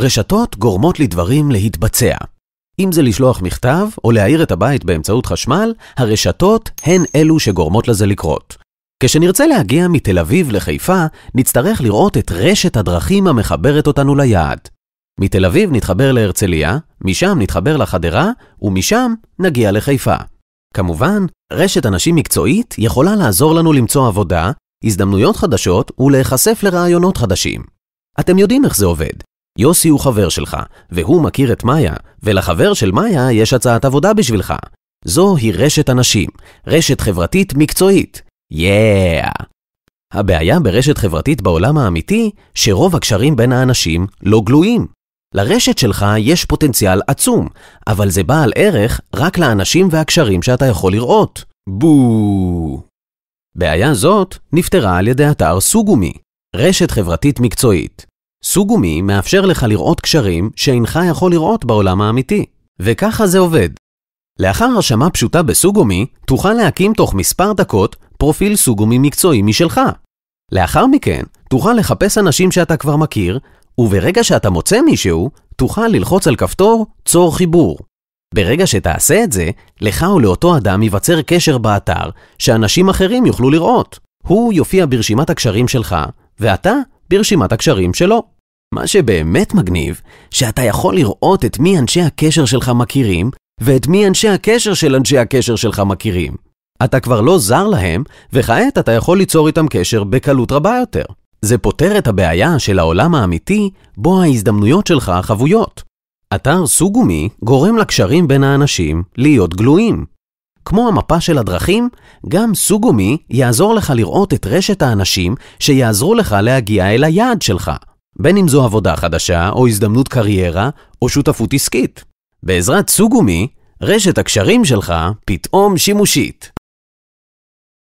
רשתות גורמות לדברים להתבצע. אם זה לשלוח מכתב או להאיר את הבית באמצעות חשמל, הרשתות הן אלו שגורמות לזה לקרות. כשנרצה להגיע מתל אביב לחיפה, נצטרך לראות את רשת הדרכים המחברת אותנו ליעד. מתל אביב נתחבר להרצליה, משם נתחבר לחדרה, ומשם נגיע לחיפה. כמובן, רשת אנשים מקצועית יכולה לעזור לנו למצוא עבודה, הזדמנויות חדשות ולהיחשף לרעיונות חדשים. אתם יודעים איך זה עובד. יוסי הוא חבר שלך, והוא מכיר את מאיה, ולחבר של מאיה יש הצעת עבודה בשבילך. זו היא רשת אנשים, רשת חברתית מקצועית. הבעיה ברשת חברתית בעולם האמיתי, שרוב הקשרים בין האנשים לא גלויים. לרשת שלך יש פוטנציאל עצום, אבל זה בעל ערך רק לאנשים והקשרים שאתה יכול לראות. בוא! בעיה זאת נפתרה על ידי אתר סוגומי, רשת חברתית מקצועית. סוגומי מאפשר לך לראות קשרים שאינך יכול לראות בעולם האמיתי, וככה זה עובד. לאחר הרשמה פשוטה בסוגומי, תוכל להקים תוך מספר דקות פרופיל סוגומי מקצועי משלך. לאחר מכן, תוכל לחפש אנשים שאתה כבר מכיר, וברגע שאתה מוצא מישהו, תוכל ללחוץ על כפתור צור חיבור. ברגע שתעשה את זה, לך ולאותו אדם ייווצר קשר באתר, שאנשים אחרים יוכלו לראות. הוא יופיע ברשימת הקשרים שלך, ואתה ברשימת הקשרים שלו. מה שבאמת מגניב, שאתה יכול לראות את מי אנשי הקשר שלך מכירים, ואת מי אנשי הקשר של אנשי הקשר שלך מכירים. אתה כבר לא זר להם, וכעת אתה יכול ליצור איתם קשר בקלות רבה יותר. זה פותר את הבעיה של העולם האמיתי, בו ההזדמנויות שלך חבויות. אתר סוגומי גורם לקשרים בין האנשים להיות גלויים. כמו המפה של הדרכים, גם סוגומי יעזור לך לראות את רשת האנשים שיעזרו לך להגיע אל היעד שלך. בין אם זו עבודה חדשה, או הזדמנות קריירה, או שותפות עסקית. בעזרת סוגומי, רשת הקשרים שלך פתאום שימושית.